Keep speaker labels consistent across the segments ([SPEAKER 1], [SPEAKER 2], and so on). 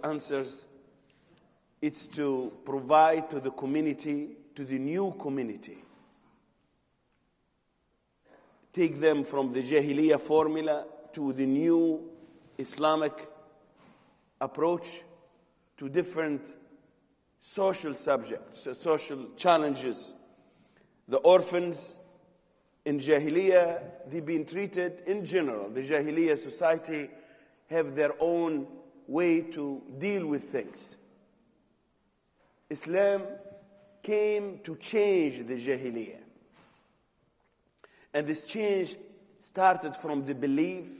[SPEAKER 1] answers, it's to provide to the community, to the new community. Take them from the Jahiliyyah formula to the new Islamic approach to different social subjects, social challenges. The orphans in Jahiliyyah, they've been treated in general. The Jahiliyyah society have their own way to deal with things. Islam came to change the Jahiliyyah. And this change started from the belief,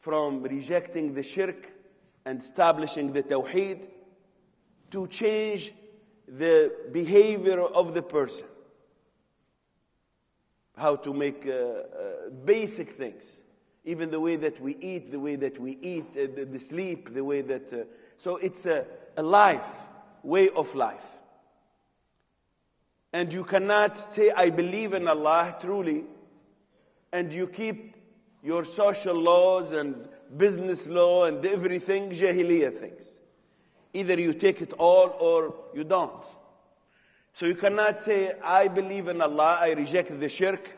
[SPEAKER 1] from rejecting the shirk and establishing the tawheed, to change the behavior of the person. How to make basic things. Even the way that we eat, the sleep, the way that... so it's a life, way of life. And you cannot say, I believe in Allah truly, and you keep your social laws and business law and everything Jahiliyyah things. Either you take it all or you don't. So you cannot say, I believe in Allah, I reject the shirk,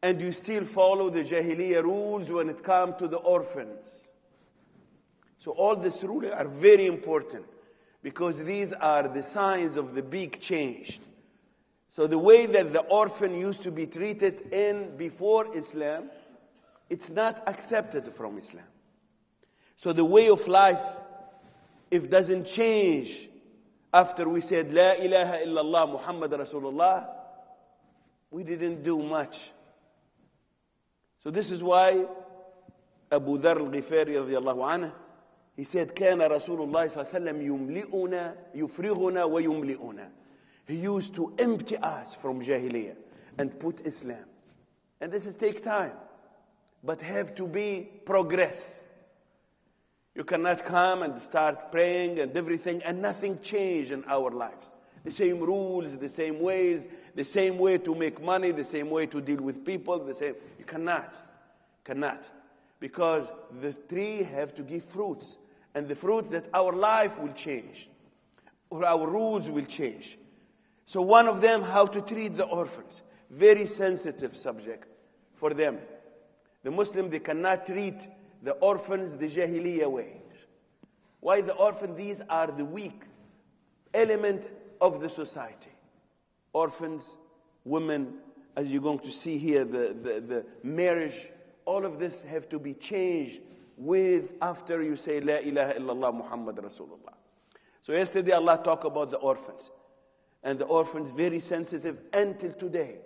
[SPEAKER 1] and you still follow the Jahiliyyah rules when it comes to the orphans. So all these rules are very important, because these are the signs of the big change. So the way that the orphan used to be treated in before Islam, it's not accepted from Islam. So the way of life, if doesn't change after we said, La ilaha illallah Muhammad Rasulullah, we didn't do much. So this is why Abu Dharr al-Ghifari radiyallahu anhu, he said, كان رسول الله صلى الله عليه وسلم يملئنا يفرغنا ويملئنا. He used to empty us from Jahiliyyah and put Islam. And this is take time, but have to be progress. You cannot come and start praying and everything and nothing change in our lives. The same rules, the same ways, the same way to make money, the same way to deal with people, the same. You cannot. Because the tree have to give fruits. And the fruit that our life will change. Or our rules will change. So one of them, how to treat the orphans. Very sensitive subject for them. The Muslim, they cannot treat the orphans the Jahiliyyah way. Why the orphans? These are the weak element of the society. Orphans, women, as you're going to see here, the marriage, all of this have to be changed with after you say La ilaha illallah Muhammad Rasulullah. So yesterday Allah talked about the orphans. And the orphans very sensitive until today.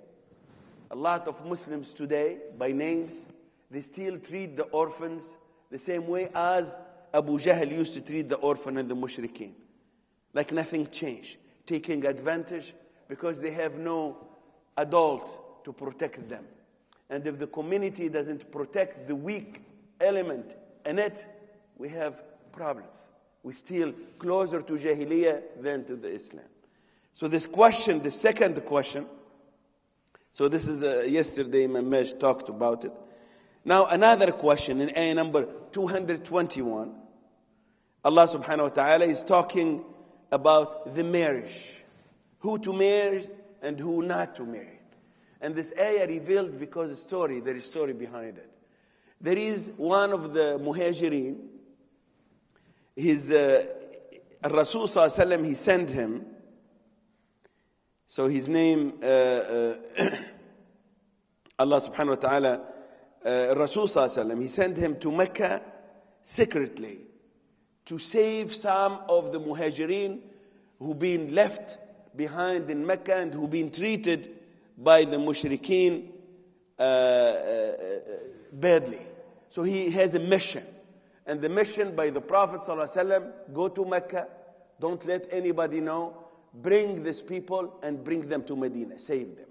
[SPEAKER 1] A lot of Muslims today, by names, they still treat the orphans the same way as Abu Jahl used to treat the orphan and the mushrikeen. Like nothing changed. Taking advantage because they have no adult to protect them. And if the community doesn't protect the weak element in it, we have problems. We're still closer to Jahiliyyah than to the Islam. So this question, the second question, so this is yesterday Imam Mesh talked about it. Now another question in ayah number 221, Allah subhanahu wa ta'ala is talking about the marriage. Who to marry and who not to marry. And this ayah revealed because there is story behind it. There is one of the muhajirin, Rasul sallallahu alaihi wasallam, he sent him. So his name, Allah subhanahu wa ta'ala, Rasul sallallahu alaihi wasallam, he sent him to Mecca secretly to save some of the muhajirin who've been left behind in Mecca and who've been treated by the mushrikeen badly. So he has a mission. And the mission by the Prophet sallallahu alaihi wasallam, go to Mecca, don't let anybody know, bring these people and bring them to Medina, save them.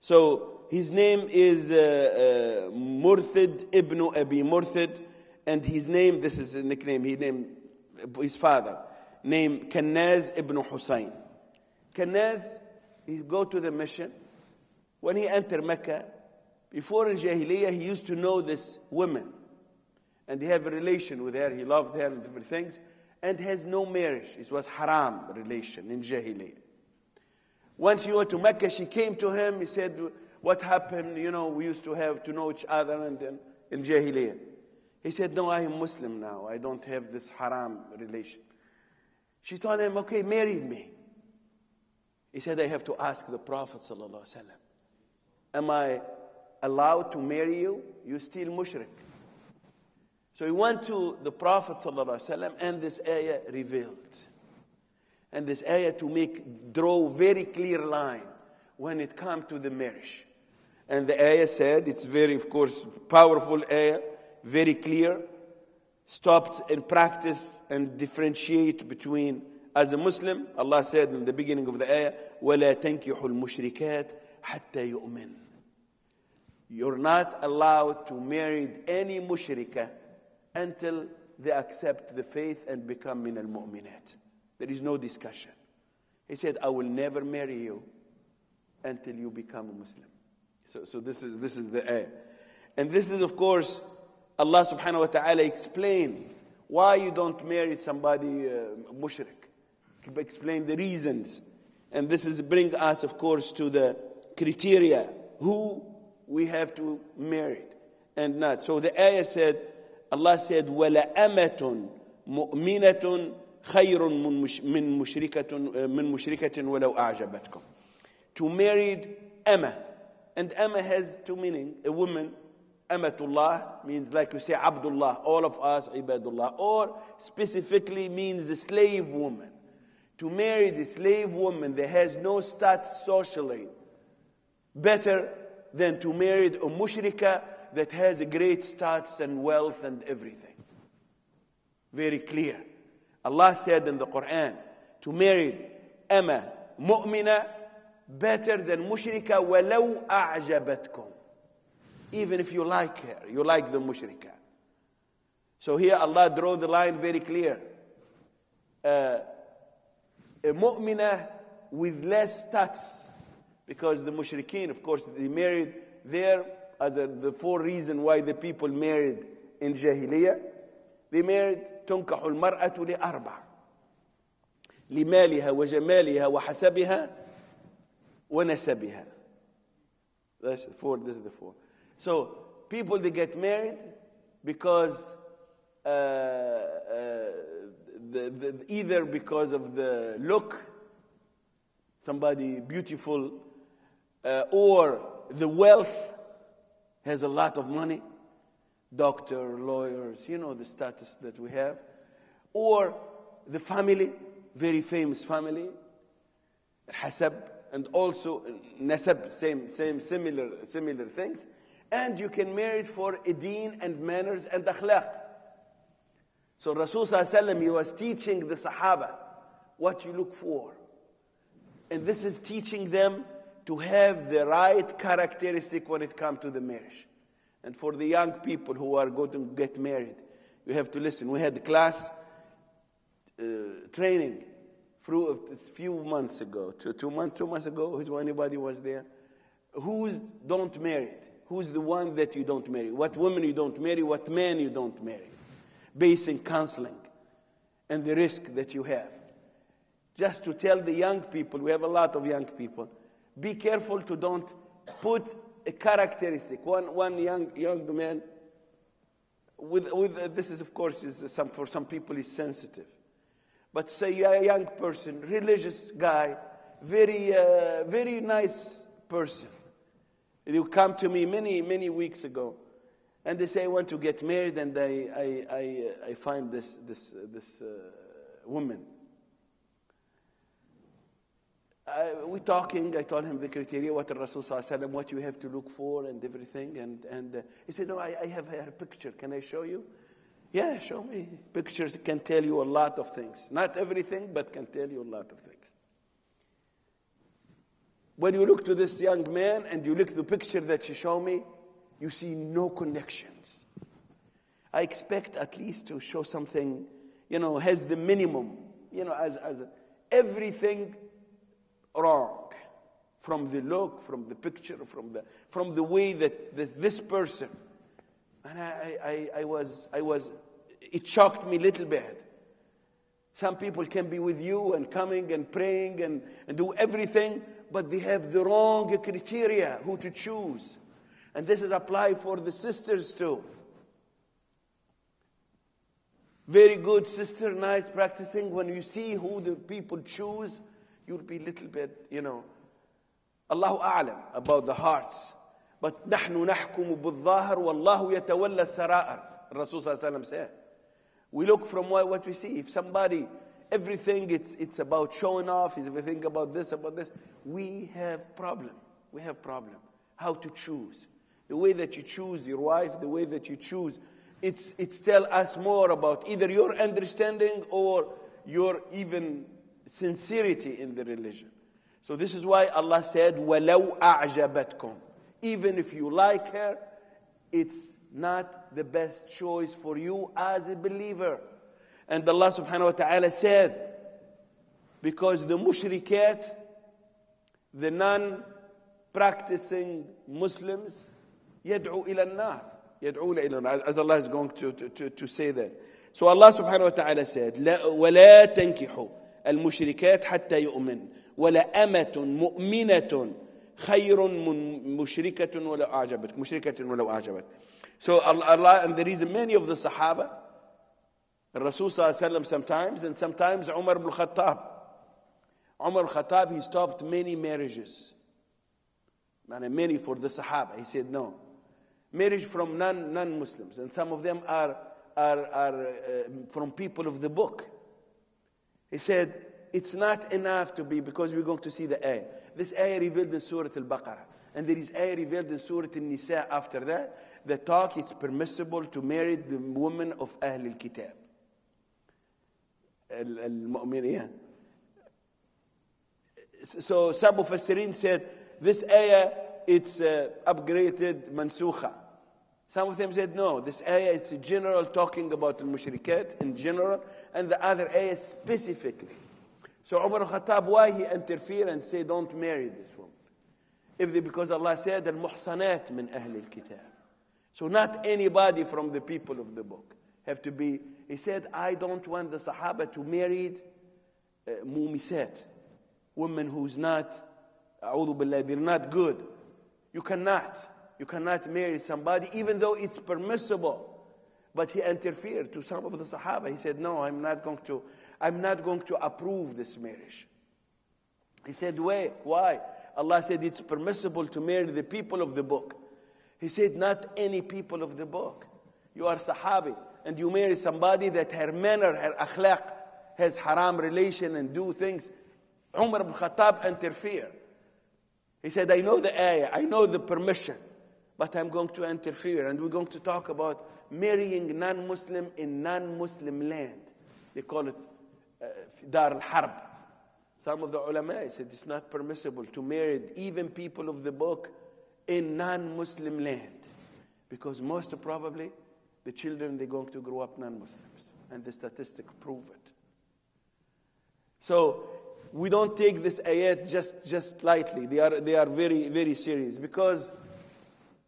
[SPEAKER 1] So his name is Murthid ibn Abi Murthid, and his name, this is a nickname, he named his father, named Kannaz ibn Husayn. Kannaz, he go to the mission. When he entered Mecca, before in Jahiliyyah, he used to know this woman. and he have a relation with her. He loved her and different things, and has no marriage. It was haram relation in Jahiliyyah. Once he went to Mecca, she came to him. He said, what happened? You know, we used to have to know each other, and then in Jahiliyyah. He said, no, I am Muslim now. I don't have this haram relation. She told him, okay, marry me. He said, I have to ask the Prophet ﷺ, am I allowed to marry you? You still mushrik. So he went to the Prophet ﷺ, and this ayah revealed. And this ayah to draw very clear line when it comes to the marriage. And the ayah said, it's very, of course, powerful ayah, very clear, stopped and practice and differentiate between, as a Muslim, Allah said in the beginning of the ayah, وَلَا تَنْكِحُ الْمُشْرِكَاتِ حَتَّى يُؤْمِنْ. You're not allowed to marry any mushrika until they accept the faith and become min al-mu'minat. There is no discussion. He said, I will never marry you until you become a Muslim. So this is the ayah. And this is, of course, Allah subhanahu wa ta'ala explain why you don't marry somebody mushrik. Explain the reasons. And this is bring us, of course, to the criteria who we have to marry and not. So the ayah said, Allah said, وَلَأَمَةٌ مُؤْمِنَةٌ خَيْرٌ مِّن مُشْرِكَةٍ وَلَوْ أَعْجَبَتْكُمْ. To marry Amma. And Amma has two meanings. A woman, Amatullah, means like you say Abdullah, all of us, Ibadullah. Or specifically means the slave woman. To marry the slave woman that has no status socially, better than to marry a mushrika that has a great status and wealth and everything. Very clear. Allah said in the Quran, to marry Amma, mu'mina, better than mushrika, وَلَوْ أَعْجَبَتْكُمْ. Even if you like her, you like the mushrika. So here Allah draw the line very clear. A mu'mina with less status, because the mushrikeen, of course, they married there as the four reasons why the people married in Jahiliyyah. They married تنكح المرأة لأربع لمالها وجمالها وحسبها ونسبها. That's the four. This is the four. So people, they get married because either because of the look, somebody beautiful, or the wealth, has a lot of money, doctor, lawyers, you know the status that we have, or the family, very famous family, hasab, and also nasab, similar things. And you can marry it for a deen and manners and akhlaq. So Rasul sallallahu alaihi wasallam, he was teaching the Sahaba what you look for. And this is teaching them to have the right characteristic when it comes to the marriage. And for the young people who are going to get married, you have to listen. We had class training a few months ago, 2 months ago, if anybody was there. Who's don't marry? Who's the one that you don't marry? What women you don't marry? What men you don't marry? Based in counseling and the risk that you have. Just to tell the young people, we have a lot of young people, be careful to don't put a characteristic. One young man, with this is, of course, for some people is sensitive. But say a young person, religious guy, very nice person. They come to me many weeks ago, and they say, I want to get married, and I find this woman. We talking. I told him the criteria, what the Rasul sallallahu alaihi wasallam, what you have to look for, and everything. And he said, no, I have her picture. Can I show you? Yeah, show me. Pictures can tell you a lot of things. Not everything, but can tell you a lot of things. When you look to this young man and you look at the picture that she showed me, you see no connections. I expect at least to show something, has the minimum, as everything wrong. From the look, from the picture, from the way that this person And it shocked me a little bit. Some people can be with you and coming and praying and do everything, but they have the wrong criteria who to choose. And this is applied for the sisters too. Very good sister, nice practicing. When you see who the people choose, you'll be a little bit, Allahu A'lam about the hearts. But نحن نحكم بالظاهر والله يتولى السرائر. Rasul sallallahu alaihi wasallam said. We look from what we see. If somebody, everything it's about showing off, is everything about this, we have problem. We have problem. How to choose. The way that you choose your wife, the way that you choose, it's tell us more about either your understanding or your even sincerity in the religion. So this is why Allah said, وَلَوْ أَعْجَبَتْكُمْ. Even if you like her, it's not the best choice for you as a believer. And Allah subhanahu wa ta'ala said, because the mushrikat, the non-practicing Muslims, يدعو إلى النار. يدعون إلى النار. As Allah is going to say that. So Allah subhanahu wa ta'ala said, وَلَا تَنْكِحُوا الْمُشْرِكَاتِ حَتَّى يُؤْمِنْ وَلَا أَمَةٌ مُؤْمِنَةٌ خَيْرٌ مُنْ مُشْرِكَةٌ وَلَوْ أَعْجَبَتْ مُشْرِكَةٌ وَلَوْ أَعْجَبَتْ. So Allah, and there is many of the Sahaba, Rasul sallallahu alaihi wasallam sometimes, and sometimes Umar ibn Khattab. Umar ibn Khattab, he stopped many marriages. Many for the Sahaba. He said no. Marriage from non-Muslims, and some of them are from people of the book. He said, it's not enough to be, because we're going to see the ayah. This ayah revealed in Surah al-Baqarah. And there is ayah revealed in Surah al-Nisa after that. The talk, it's permissible to marry the woman of Ahl al-Kitab. Al-Mu'miniyah. So some Mufassirin said, this ayah, it's upgraded mansukha. Some of them said, no, this ayah is general, talking about al-mushrikat in general, and the other ayah specifically. So Umar al-Khattab, why he interfere and say, don't marry this woman? Because Allah said, al-muhsanat min ahli al-kitab. So not anybody from the people of the book have to be. He said, I don't want the Sahaba to marry mumisat, women who's not, a'udhu billah, they're not good. You cannot marry somebody, even though it's permissible. But he interfered to some of the Sahaba. He said, no, I'm not going to approve this marriage. He said, why? Allah said it's permissible to marry the people of the book. He said, not any people of the book. You are Sahabi, and you marry somebody that her manner, her akhlaq, has haram relation and do things. Umar ibn Khattab interfered. He said, I know the ayah, I know the permission, but I'm going to interfere. And we're going to talk about marrying non-Muslim in non-Muslim land. They call it Dar al-Harb. Some of the ulama said it's not permissible to marry even people of the book in non-Muslim land, because most probably the children, they're going to grow up non-Muslims, and the statistics prove it. So we don't take this ayat just lightly. They are very, very serious, because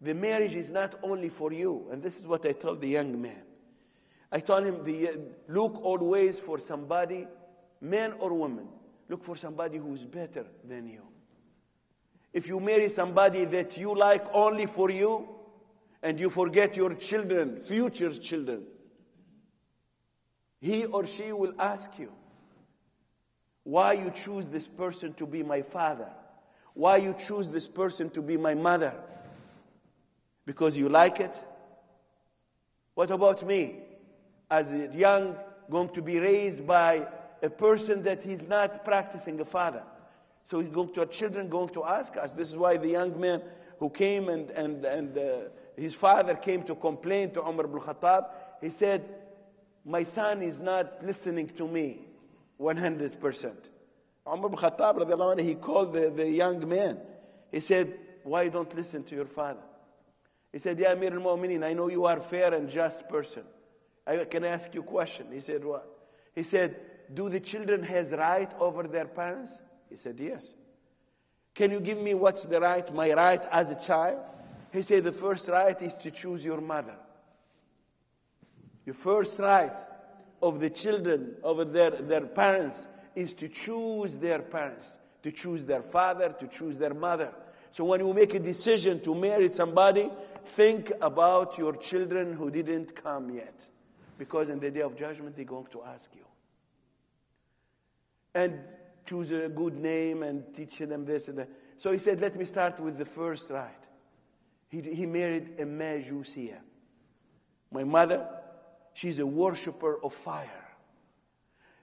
[SPEAKER 1] the marriage is not only for you. And this is what I told the young man. I told him, look always for somebody, man or woman, look for somebody who's better than you. If you marry somebody that you like only for you, and you forget your children, future children, he or she will ask you, why you choose this person to be my father? Why you choose this person to be my mother? Because you like it? What about me? As a young, going to be raised by a person that he's not practicing a father. So our children going to ask us. This is why the young man who came and his father came to complain to Umar ibn Khattab. He said, my son is not listening to me 100%. Umar ibn Khattab, radiallahu anhu, he called the young man. He said, why don't listen to your father? He said, Ya Amir al-Mu'mineen, I know you are a fair and just person. Can I ask you a question? He said, what? He said, do the children has right over their parents? He said, yes. Can you give me what's the right, my right as a child? He said, the first right is to choose your mother. The first right of the children over their parents is to choose their parents, to choose their father, to choose their mother. So when you make a decision to marry somebody, think about your children who didn't come yet. Because in the day of judgment, they're going to ask you. And choose a good name and teach them this and that. So he said, let me start with the first right. He married a Majusiya. My mother, she's a worshiper of fire.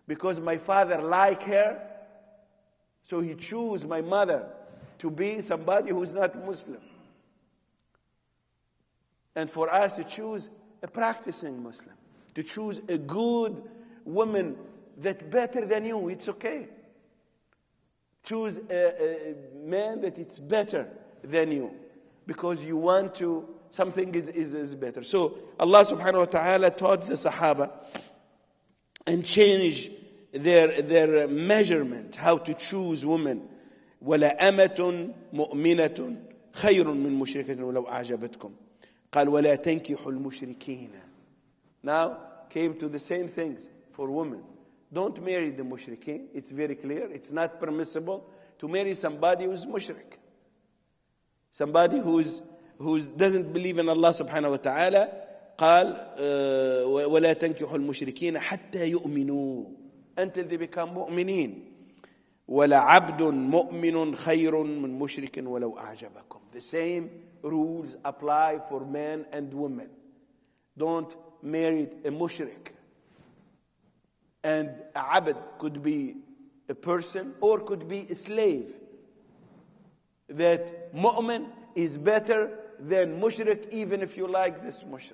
[SPEAKER 1] Because my father liked her, so he chose my mother to be somebody who's not Muslim. And for us to choose a practicing Muslim, to choose a good woman that's better than you, it's okay. Choose a man that it's better than you, because you want to, something is better. So Allah subhanahu wa ta'ala taught the Sahaba and changed their measurement, how to choose women. وَلَا أَمَةٌ مُؤْمِنَةٌ خَيْرٌ مِّن مُشْرِكَةٍ وَلَوْ أَعْجَبَتْكُمْ قال وَلَا تَنْكِحُوا الْمُشْرِكِينَ. Now came to the same things for women. Don't marry the mushrikeen. It's very clear. It's not permissible to marry somebody who's mushrik. Somebody who doesn't believe in Allah subhanahu wa ta'ala. قال ولا تنكحوا المشركين حتى يؤمنوا, until they become مؤمنين. ولا عبد مؤمن خير من مشرك ولو أعجبكم. The same rules apply for men and women. Don't marry a mushrik. And a abd could be a person or could be a slave. That mu'min is better than mushrik, even if you like this mushrik.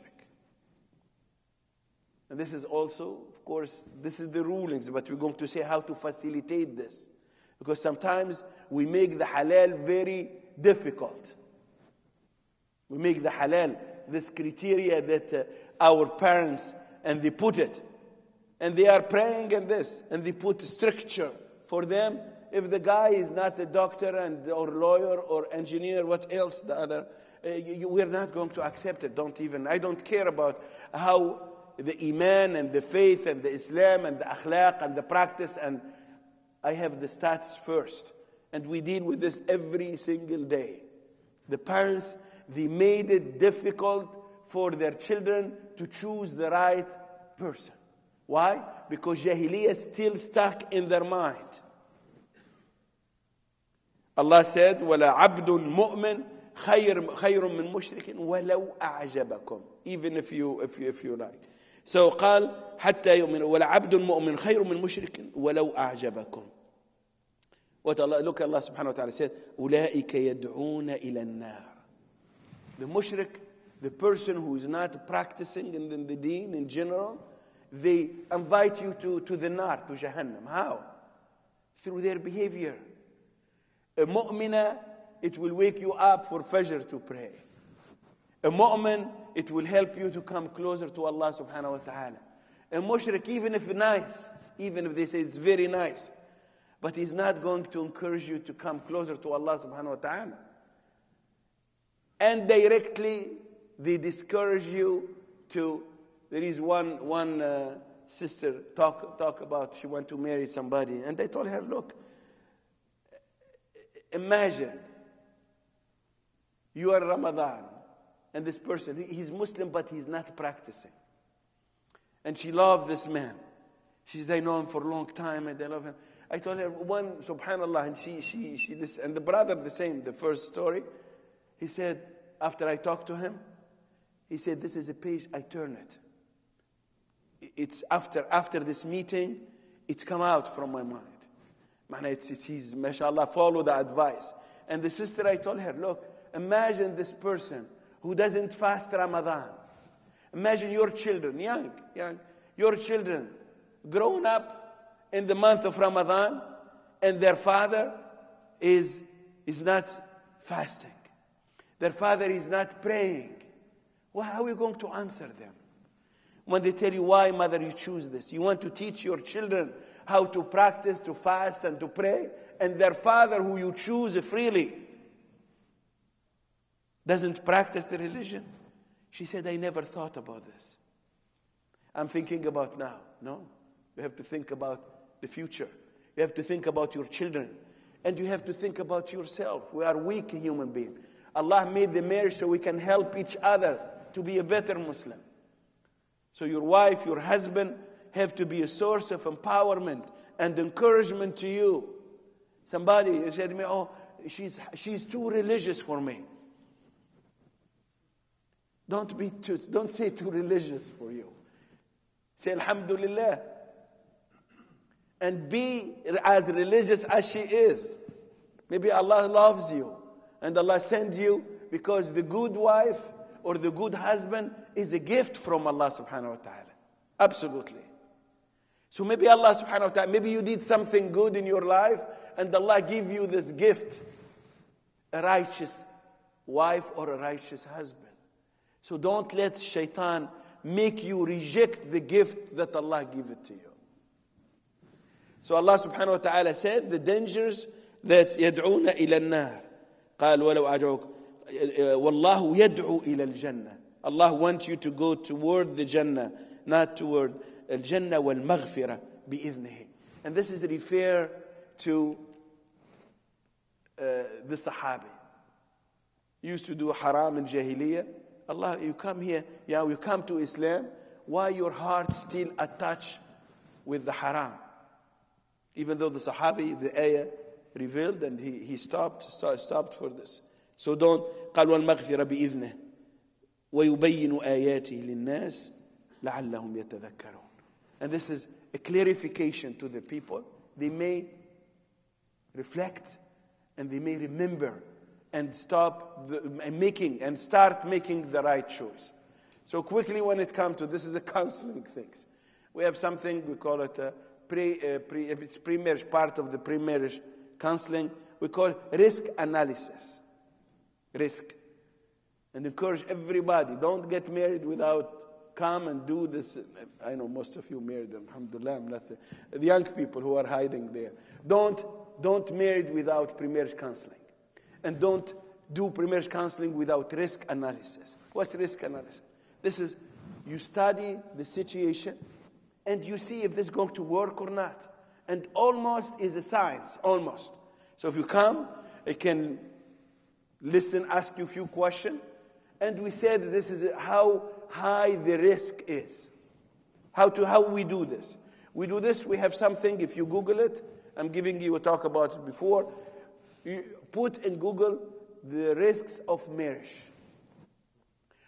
[SPEAKER 1] And this is also, of course, this is the rulings, but we're going to say how to facilitate this. Because sometimes we make the halal very difficult. We make the halal this criteria that our parents, and they put it. And they are praying in this, and they put stricture for them. If the guy is not a doctor or lawyer or engineer, what else the other, we're not going to accept it. I don't care about how the iman and the faith and the Islam and the akhlaq and the practice, and I have the stats first. And we deal with this every single day. The parents, they made it difficult for their children to choose the right person. Why? Because Jahiliyyah is still stuck in their mind. Allah said, وَلَا عَبْدٌ مُؤْمِنٌ خَيْرٌ مِّن مُشْرِكٍ وَلَوْ أَعْجَبَكُمْ. Even if you like. So قال حتى يؤمن ولا عبد مؤمن خير من مشرك ولو أعجبكم. What Allah, look, Allah subhanahu wa ta'ala said, أولئك يدعون إلى النار. The mushrik, the person who is not practicing in the deen in general, they invite you to the nar, to Jahannam. How? Through their behavior. A mu'mina, it will wake you up for Fajr to pray. A mu'min, it will help you to come closer to Allah subhanahu wa ta'ala. A mushrik, even if nice, even if they say it's very nice, but he's not going to encourage you to come closer to Allah subhanahu wa ta'ala. And directly, they discourage you to. There is one sister talk about she went to marry somebody, and they told her, look, imagine you are Ramadan, and this person, he's Muslim, but he's not practicing. And she loved this man. They know him for a long time, and they love him. I told her, subhanallah, and she listened. And the brother, the same, the first story, he said, after I talked to him, he said, this is a page, I turn it. It's after this meeting, it's come out from my mind. He's, mashallah, follow the advice. And the sister, I told her, look, imagine this person who doesn't fast Ramadan. Imagine your children, young, your children, grown up in the month of Ramadan, and their father is not fasting. Their father is not praying. Well, how are you going to answer them? When they tell you, why, mother, you choose this? You want to teach your children how to practice, to fast, and to pray, and their father, who you choose freely, doesn't practice the religion? She said, I never thought about this. I'm thinking about now. No. You have to think about the future. You have to think about your children. And you have to think about yourself. We are weak human beings. Allah made the marriage so we can help each other to be a better Muslim. So your wife, your husband have to be a source of empowerment and encouragement to you. Somebody said to me, oh, she's too religious for me. Don't say too religious for you. Say Alhamdulillah. And be as religious as she is. Maybe Allah loves you. And Allah sends you because the good wife or the good husband is a gift from Allah subhanahu wa ta'ala. Absolutely. So maybe Allah subhanahu wa ta'ala, maybe you did something good in your life and Allah give you this gift. A righteous wife or a righteous husband. So don't let shaitan make you reject the gift that Allah give it to you. So Allah subhanahu wa ta'ala said the dangers that يدعون إلى النار. قال ولو أدعوك والله يدعو إلى الجنة. Allah wants you to go toward the Jannah, not toward الجنة والمغفرة بإذنه. And this is refer to the Sahabi. Used to do haram in Jahiliyyah. Allah, you come here, you come to Islam, why your heart still attached with the haram? Even though the Sahabi, the ayah revealed and he stopped for this. So don't, قال والمغفرة بإذنه ويبين آياته للناس لعلهم يتذكرون. And this is a clarification to the people. They may reflect and they may remember and start making the right choice. So quickly when it comes to, this is a counseling things. We have something, we call it it's pre-marriage, part of the pre-marriage counseling. We call it risk analysis. Risk. And encourage everybody, don't get married without come and do this. I know most of you married, alhamdulillah, I'm not the young people who are hiding there. Don't marry without pre-marriage counseling. And don't do pre-marriage counseling without risk analysis. What's risk analysis? This is, you study the situation and you see if this is going to work or not. And almost is a science, almost. So if you come, I can listen, ask you a few questions. And we said that this is how high the risk is. How we do this. We do this, we have something, if you Google it, I'm giving you a talk about it before. You put in Google the risks of marriage.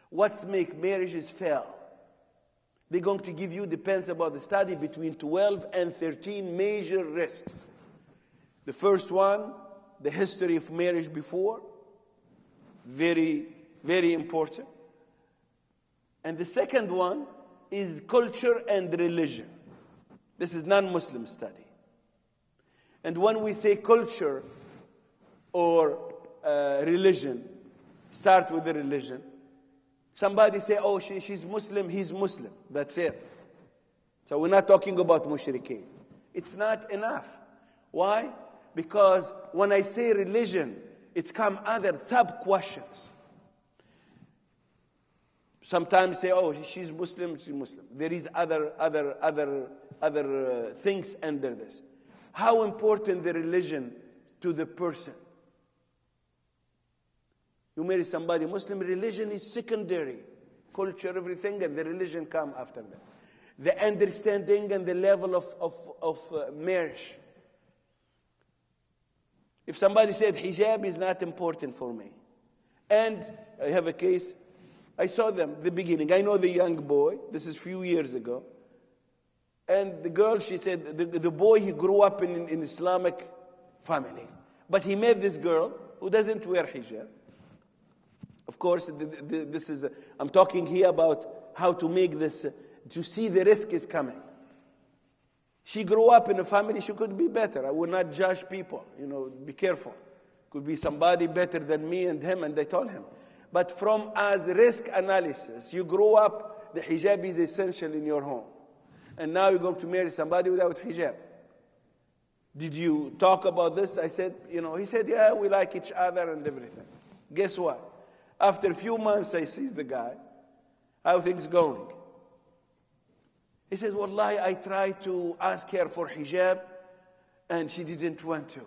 [SPEAKER 1] What's make marriages fail? They're going to give you, depends about the study, between 12 and 13 major risks. The first one, the history of marriage before. Very, very important. And the second one is culture and religion. This is non-Muslim study. And when we say culture or religion, start with the religion. Somebody say, oh, she's Muslim, he's Muslim. That's it. So we're not talking about mushrikeen. It's not enough. Why? Because when I say religion, it's come other sub-questions. Sometimes say, oh, she's Muslim, she's Muslim. There is other things under this. How important the religion to the person? You marry somebody Muslim, religion is secondary. Culture, everything, and the religion come after that. The understanding and the level of marriage. If somebody said hijab is not important for me, and I have a case, I saw them the beginning. I know the young boy. This is a few years ago. And the girl, she said, the boy, he grew up in an Islamic family. But he met this girl who doesn't wear hijab. Of course, this is, I'm talking here about how to make this, to see the risk is coming. She grew up in a family, she could be better. I will not judge people, be careful. Could be somebody better than me and him, and I told him. But from as risk analysis, you grow up, the hijab is essential in your home. And now you're going to marry somebody without hijab. Did you talk about this? I said, he said, yeah, we like each other and everything. Guess what? After a few months, I see the guy. How things going? He said, Wallahi, I tried to ask her for hijab, and she didn't want to.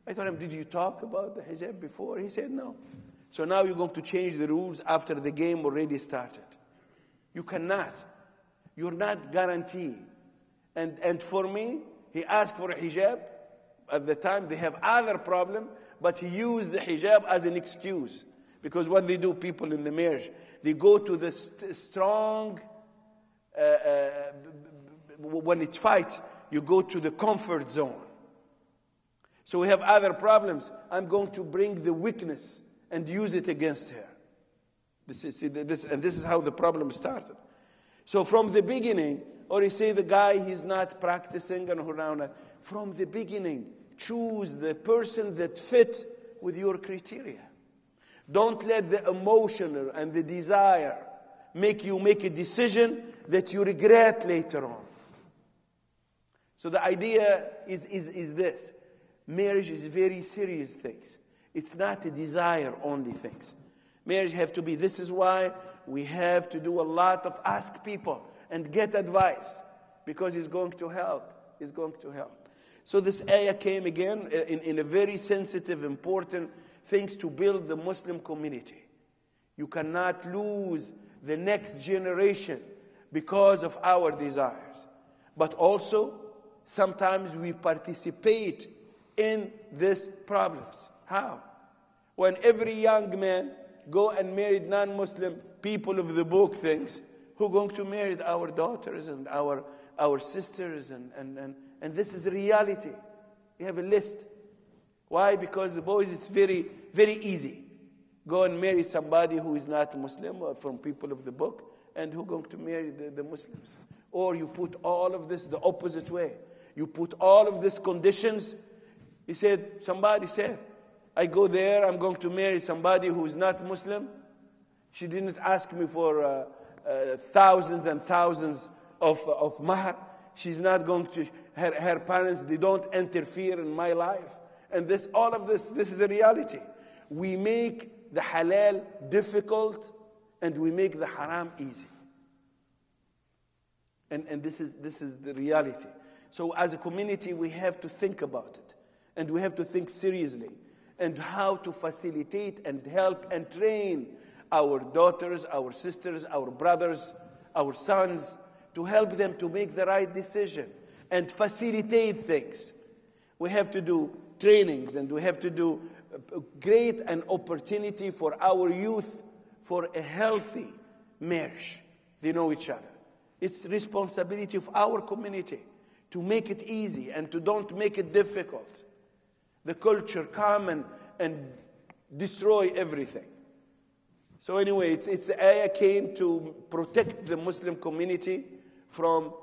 [SPEAKER 1] I told him, did you talk about the hijab before? He said, no. So now you're going to change the rules after the game already started. You cannot. You're not guaranteed. And for me, he asked for a hijab. At the time, they have other problem, but he used the hijab as an excuse. Because what they do, people in the marriage, they go to the strong, when it's fight, you go to the comfort zone. So we have other problems. I'm going to bring the weakness and use it against her. This is how the problem started. So from the beginning, or you say the guy, he's not practicing, and around. From the beginning, choose the person that fits with your criteria. Don't let the emotional and the desire make you make a decision that you regret later on. So the idea is this. Marriage is very serious things. It's not a desire only things. Marriage have to be, this is why we have to do a lot of ask people and get advice, because it's going to help. It's going to help. So this ayah came again in a very sensitive, important things to build the Muslim community. You cannot lose the next generation because of our desires. But also, sometimes we participate in these problems. How? When every young man go and marry non-Muslim people of the book things, who going to marry our daughters and our sisters, and this is a reality. We have a list. Why? Because the boys, it's very, very easy. Go and marry somebody who is not Muslim or from people of the book, and who going to marry the Muslims. Or you put all of this the opposite way. You put all of these conditions. He said, somebody said, I go there, I'm going to marry somebody who is not Muslim. She didn't ask me for thousands and thousands of mahar. She's not going to, her parents, they don't interfere in my life. And all of this is a reality. We make the halal difficult, and we make the haram easy. And this is the reality. So as a community, we have to think about it. And we have to think seriously. And how to facilitate and help and train our daughters, our sisters, our brothers, our sons, to help them to make the right decision and facilitate things. We have to do trainings, and we have to do great an opportunity for our youth for a healthy marriage. They know each other. It's the responsibility of our community to make it easy and to don't make it difficult. The culture come and destroy everything. So anyway, it's the ayah came to protect the Muslim community from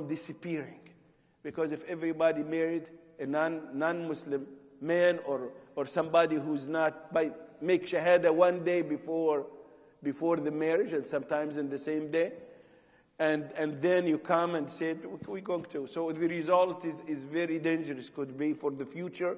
[SPEAKER 1] disappearing. Because if everybody married a non-Muslim man or somebody who's not, make shahada one day before the marriage, and sometimes in the same day, and then you come and say, we're going to. So the result is very dangerous, could be for the future.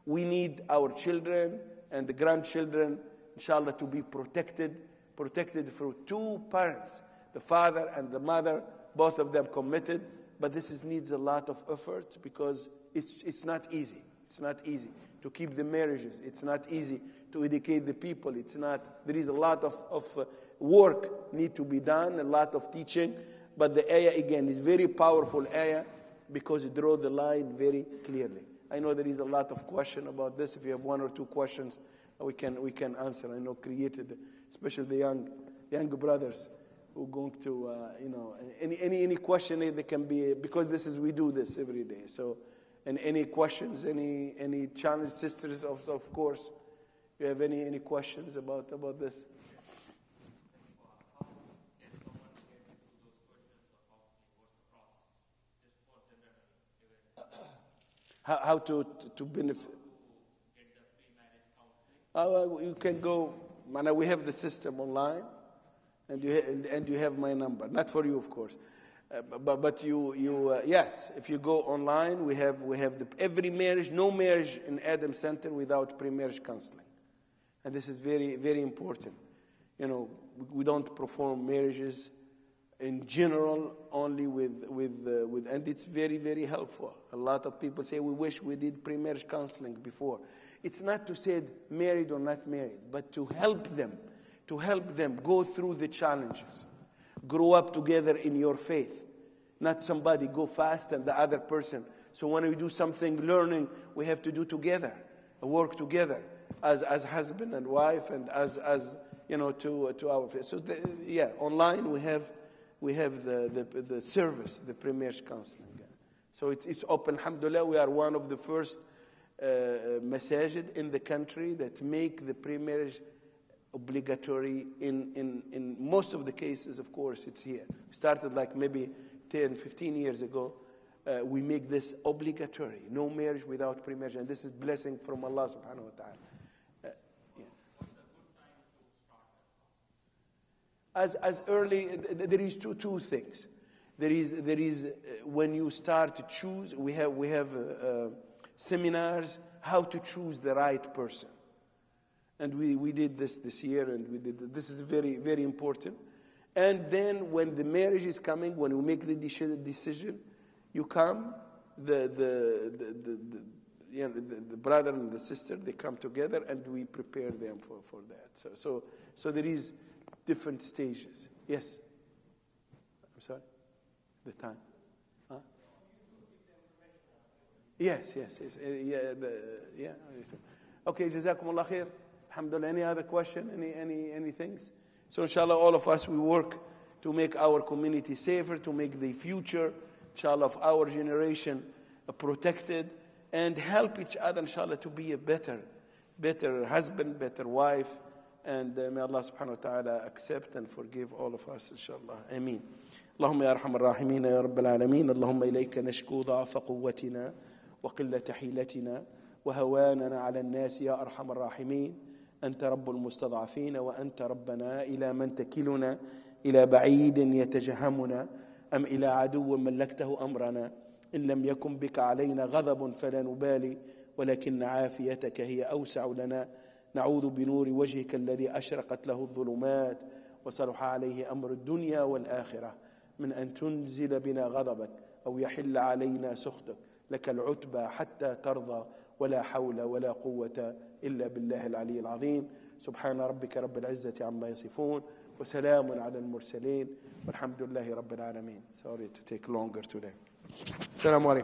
[SPEAKER 1] We need our children and the grandchildren, inshallah, to be protected through two parents, the father and the mother, both of them committed. But this needs a lot of effort, because it's not easy. It's not easy to keep the marriages. It's not easy to educate the people. There is a lot of work need to be done, a lot of teaching. But the ayah, again, is very powerful ayah, because it draws the line very clearly. I know there is a lot of question about this. If you have one or two questions, we can answer. I know created, especially the young brothers who are going to, any question they can be, because we do this every day. So, and any questions, any challenge, sisters, of course, you have any questions about this? How to benefit? You can go. We have the system online, and you have my number. Not for you, of course, but you yes. If you go online, we have every marriage. No marriage in ADAMS Center without pre-marriage counseling, and this is very, very important. We don't perform marriages in general, only and it's very, very helpful. A lot of people say, we wish we did pre-marriage counseling before. It's not to say married or not married, but to help them go through the challenges, grow up together in your faith. Not somebody go fast and the other person. So when we do something learning, we have to do together, work together as husband and wife, and as to our faith. So online we have the service, the pre-marriage counseling. So it's open. Alhamdulillah, we are one of the first masajid in the country that make the pre-marriage obligatory. In most of the cases, of course, it's here. We started like maybe 10, 15 years ago. We make this obligatory. No marriage without pre-marriage. And this is blessing from Allah subhanahu wa ta'ala. As early, there is two things. There is when you start to choose, we have seminars how to choose the right person. And we did this year, and this is very, very important. And then when the marriage is coming, when we make the decision, you come, the brother and the sister, they come together, and we prepare them for that. So there is different stages. Yes? I'm sorry? The time? Huh? Yes. Yeah. Okay, Jazakumullah khair. Alhamdulillah. Any other question? Any things? So inshallah, all of us, we work to make our community safer, to make the future, inshallah, of our generation protected, and help each other, inshallah, to be a better husband, better wife. And may Allah subhanahu wa ta'ala accept and forgive all of us, inshallah. Ameen. اللهم يا أرحم الراحمين يا رب العالمين اللهم إليك نشكو ضعف قوتنا وقلة حيلتنا وهواننا على الناس يا أرحم الراحمين أنت رب المستضعفين وأنت ربنا إلى من تكلنا إلى بعيد يتجهمنا أم إلى عدو ملكته أمرنا إن لم يكن بك علينا غضب فلا نبالي ولكن عافيتك هي أوسع لنا نعوذ بنور وجهك الذي أشرقت له الظلمات وصلح عليه أمر الدنيا والآخرة من أن تنزل بنا غضبك أو يحل علينا سخطك لك العتبى حتى ترضى ولا حول ولا قوة إلا بالله العلي العظيم سبحان ربك رب العزة عما يصفون وسلام على المرسلين والحمد لله رب العالمين. Sorry to take longer today. السلام عليكم.